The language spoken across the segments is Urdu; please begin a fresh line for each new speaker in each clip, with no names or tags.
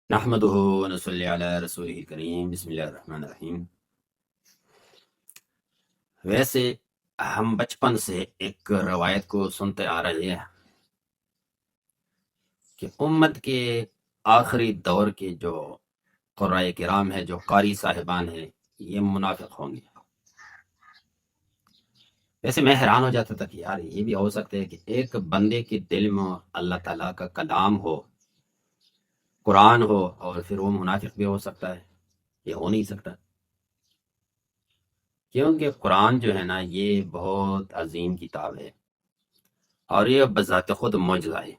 نحمدہ ونصلی علی رسولہ الکریم، بسم اللہ الرحمن الرحیم۔ ویسے ہم بچپن سے ایک روایت کو سنتے آ رہے ہیں کہ امت کے آخری دور کے جو قرائے کرام ہے، جو قاری صاحبان ہیں، یہ منافق ہوں گے۔ ویسے میں حیران ہو جاتا تھا کہ یار یہ بھی ہو سکتا ہے کہ ایک بندے کے دل میں اللہ تعالیٰ کا کلام ہو، قرآن ہو، اور پھر وہ منافق بھی ہو سکتا ہے؟ یہ ہو نہیں سکتا، کیونکہ قرآن جو ہے نا یہ بہت عظیم کتاب ہے اور یہ بذات خود معجزہ ہے۔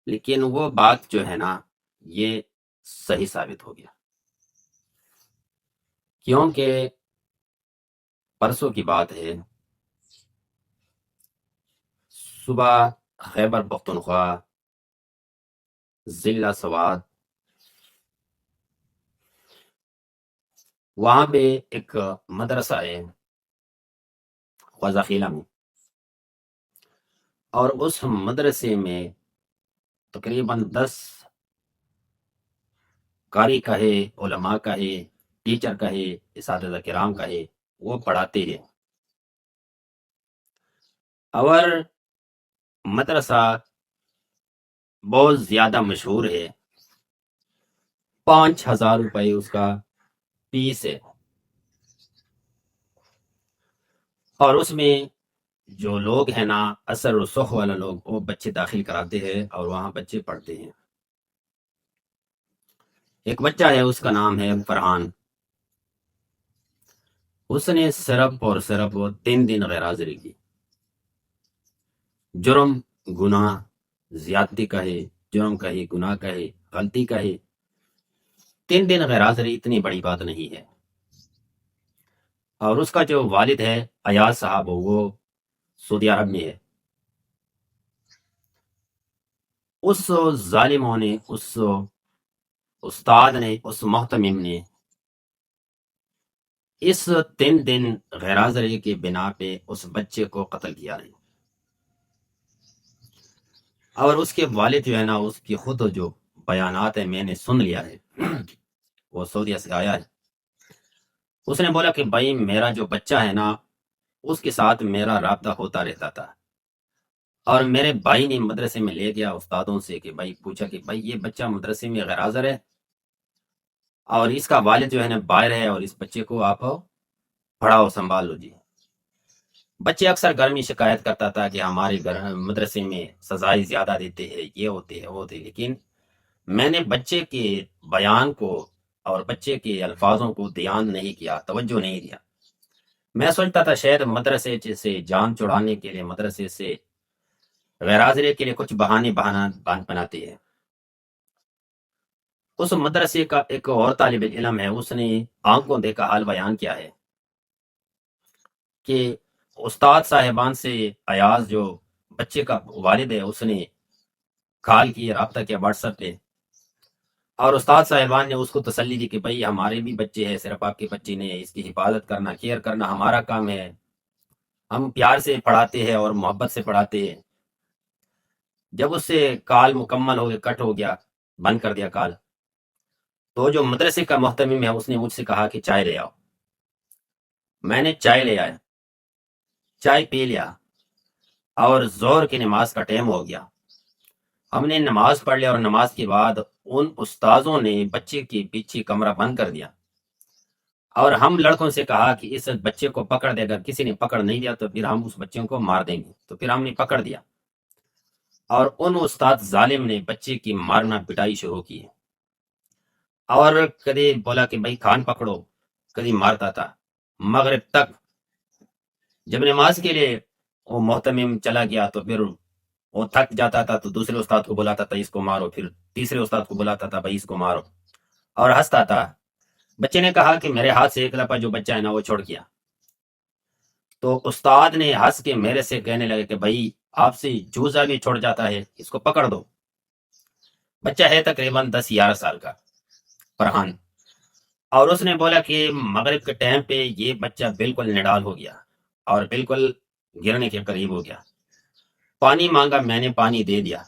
لیکن وہ بات جو ہے نا یہ صحیح ثابت ہو گیا، کیونکہ پرسوں کی بات ہے، صبح خیبر پختونخوا ضلع سوات، وہاں پہ ایک مدرسہ ہے خوازاخیلہ میں، اور اس مدرسے میں تقریباً 10 قاری کا ہے، علماء کا ہے، ٹیچر کا ہے، اساتذہ کرام کا ہے، وہ پڑھاتے ہیں۔ اور مدرسہ بہت زیادہ مشہور ہے، 5,000 روپے اس کا فیس ہے، اور اس میں جو لوگ ہیں نا اثر و سخ والا لوگ، وہ بچے داخل کراتے ہیں اور وہاں بچے پڑھتے ہیں۔ ایک بچہ ہے، اس کا نام ہے فرحان، اس نے صرف اور صرف 3 دن غیر حاضری کی۔ جرم گناہ زیادتی کا ہے، جرم کا ہے، گناہ کا ہے، غلطی کا ہے، 3 دن غیر حاضری اتنی بڑی بات نہیں ہے۔ اور اس کا جو والد ہے ایاز صاحب، وہ سعودی عرب میں ہے۔ اس ظالموں نے، اس استاد نے، اس محتمم نے اس 3 دن غیر حاضری کی بنا پہ اس بچے کو قتل کیا ہے۔ اور اس کے والد جو ہے نا، اس کی خود جو بیانات ہے میں نے سن لیا ہے، وہ سعودیہ سے آیا ہے۔ اس نے بولا کہ بھائی میرا جو بچہ ہے نا، اس کے ساتھ میرا رابطہ ہوتا رہتا تھا، اور میرے بھائی نے مدرسے میں لے گیا استادوں سے کہ بھائی پوچھا کہ بھائی یہ بچہ مدرسے میں غیر حاضر ہے اور اس کا والد جو ہے نا باہر ہے، اور اس بچے کو آپ پڑھاؤ، سنبھال لو جی۔ بچے اکثر گھر میں شکایت کرتا تھا کہ ہمارے مدرسے میں سزائیں زیادہ دیتے ہیں، یہ ہوتے ہیں، وہ ہوتے ہیں، لیکن میں نے بچے کے بیان کو اور بچے کے الفاظوں کو دھیان نہیں کیا، توجہ نہیں دیا۔ میں سوچتا تھا شاید مدرسے سے جان چھڑانے کے لیے، مدرسے سے غیر حاضری کے لیے کچھ بہانے بناتے ہیں۔ اس مدرسے کا ایک اور طالب علم ہے، اس نے آنکھوں دیکھا حال بیان کیا ہے کہ استاد صاحبان سے ایاز جو بچے کا والد ہے، اس نے کال کی، رابطہ کیا واٹس ایپ پہ، اور استاد صاحبان نے اس کو تسلی دی کہ بھائی ہمارے بھی بچے ہیں، صرف آپ کے بچے نے، اس کی حفاظت کرنا، کیئر کرنا ہمارا کام ہے، ہم پیار سے پڑھاتے ہیں اور محبت سے پڑھاتے ہیں۔ جب اس سے کال مکمل ہو گیا، کٹ ہو گیا، بند کر دیا کال، تو جو مدرسے کا محتمم ہے اس نے مجھ سے کہا کہ چائے لے آؤ۔ میں نے چائے لے آیا، چائے پی لیا، اور ظہر کی نماز کا ٹائم ہو گیا۔ ہم نے نماز پڑھ لیا، اور نماز کے بعد ان استاذوں نے بچے کے پیچھے کمرہ بند کر دیا، اور ہم لڑکوں سے کہا کہ اس بچے کو پکڑ دے، اگر کسی نے پکڑ نہیں دیا تو پھر ہم اس بچے کو مار دیں گے۔ تو پھر ہم نے پکڑ دیا، اور ان استاد ظالم نے بچے کی مارنا پٹائی شروع کی، اور کدی بولا کہ بھائی کان پکڑو، کدی مارتا تھا۔ مغرب تک جب نماز کے لیے وہ محتمم چلا گیا تو پھر وہ تھک جاتا تھا تو دوسرے استاد کو بلاتا تھا اس کو مارو، پھر تیسرے استاد کو بلاتا تھا بھائی اس کو مارو، اور ہنستا تھا۔ بچے نے کہا کہ میرے ہاتھ سے ایک لپا جو بچہ ہے نا وہ چھوڑ گیا، تو استاد نے ہنس کے میرے سے کہنے لگے کہ بھائی آپ سے جوزا بھی چھوڑ جاتا ہے، اس کو پکڑ دو۔ بچہ ہے تقریباً 10-11 سال کا، فرحان۔ اور اس نے بولا کہ مغرب کے ٹائم پہ یہ بچہ بالکل نڈال ہو گیا اور بالکل گرنے کے قریب ہو گیا. پانی مانگا، میں نے پانی دے دیا.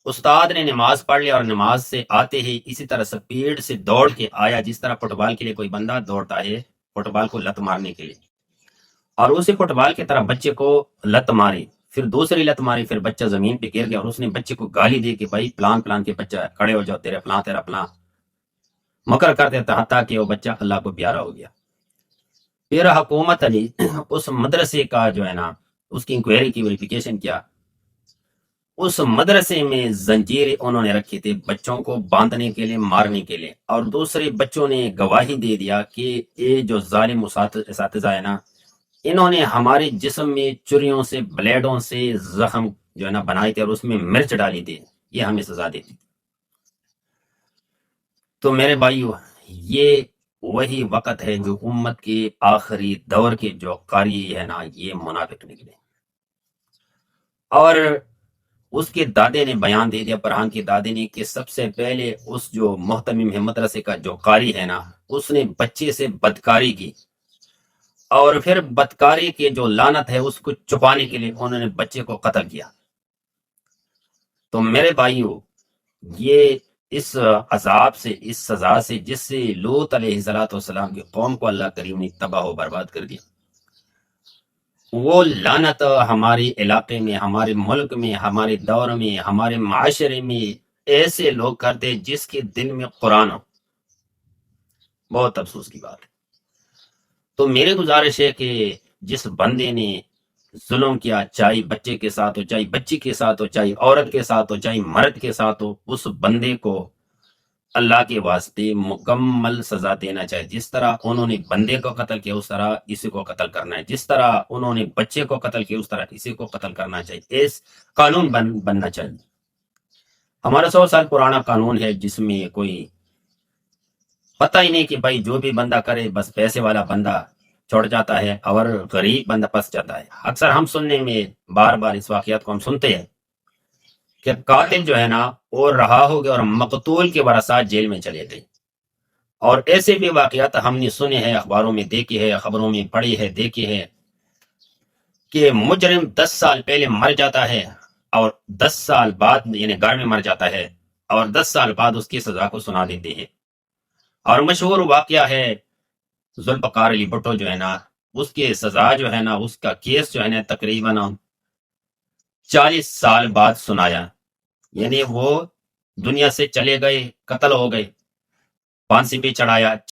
استاد نے نماز پڑھ لیا اور نماز سے آتے ہی اسی طرح سپیڈ سے دوڑ کے آیا جس طرح فٹ بال کے لیے کوئی بندہ دوڑتا ہے فٹ بال کو لت مارنے کے لیے، اور اسی فٹ بال کی طرح بچے کو لت ماری، پھر دوسری لت ماری، پھر بچہ زمین پہ گر گیا اور اس نے بچے کو گالی دی کہ بھائی پلان کے بچہ کھڑے ہو جاؤ، تیرا پلان مکر کرتے تھا، حتیٰ کہ وہ بچہ اللہ کو پیارا ہو گیا. پھر حکومت نے اس مدرسے کا جو ہے نا اس کی انکوائری کی، ویریفیکیشن کیا. اس مدرسے میں زنجیریں انہوں نے رکھی تھی بچوں کو باندھنے کے لیے، مارنے کے لیے، اور دوسرے بچوں نے گواہی دے دیا کہ یہ جو ظالم اساتذہ ہے نا، انہوں نے ہمارے جسم میں چریوں سے، بلیڈوں سے زخم جو ہے نا بنائے تھے اور اس میں مرچ ڈالی تھی، یہ ہمیں سزا دیتی تھی. تو میرے بھائیو، یہ وہی وقت ہے جو امت کے آخری دور کے جو قاری ہے نا، یہ منافق نکلے. اور اس کے دادے نے بیان دے دیا، فرحان کے دادے نے، کہ سب سے پہلے اس جو محتمم ہے مدرسے کا جو قاری ہے نا، اس نے بچے سے بدکاری کی، اور پھر بدکاری کے جو لعنت ہے اس کو چھپانے کے لیے انہوں نے بچے کو قتل کیا. تو میرے بھائیو، یہ اس عذاب سے، اس سزا سے جس سے لوط علیہ السلام کی قوم کو اللہ کریم نے تباہ و برباد کر دیا، وہ لعنت ہمارے علاقے میں، ہمارے ملک میں، ہمارے دور میں، ہمارے معاشرے میں ایسے لوگ کرتے جس کے دل میں قرآن ہو. بہت افسوس کی بات ہے. تو میری گزارش ہے کہ جس بندے نے ظلم کیا، چاہے بچے کے ساتھ ہو، چاہے بچی کے ساتھ ہو، چاہے عورت کے ساتھ ہو، چاہے مرد کے ساتھ ہو، اس بندے کو اللہ کے واسطے مکمل سزا دینا چاہیے. جس طرح انہوں نے بندے کو قتل کیا اس طرح اسی کو قتل کرنا ہے، جس طرح انہوں نے بچے کو قتل کیا اس طرح اسی کو قتل کرنا چاہیے. اس قانون بننا چاہیے. ہمارا 100 سال پرانا قانون ہے جس میں کوئی پتہ ہی نہیں کہ بھائی جو بھی بندہ کرے، بس پیسے والا بندہ چھوڑ جاتا ہے اور غریب بندہ پس جاتا ہے. اکثر ہم سننے میں بار بار اس واقعات کو ہم سنتے ہیں کہ قاتل جو ہے نا وہ رہا ہو گیا اور مقتول کے ورثات جیل میں چلے گئے. اور ایسے بھی واقعات ہم نے سنے ہیں، اخباروں میں دیکھے ہیں، خبروں میں پڑھی ہے، دیکھے ہیں کہ مجرم 10 سال پہلے مر جاتا ہے اور 10 سال بعد یعنی گھر میں مر جاتا ہے اور 10 سال بعد اس کی سزا کو سنا دیتے ہیں. اور مشہور واقعہ ہے ذوالفقار علی بھٹو جو ہے نا، اس کی سزا جو ہے نا، اس کا کیس جو ہے نا تقریباً 40 سال بعد سنایا. یعنی وہ دنیا سے چلے گئے، قتل ہو گئے، پھانسی پہ چڑھایا،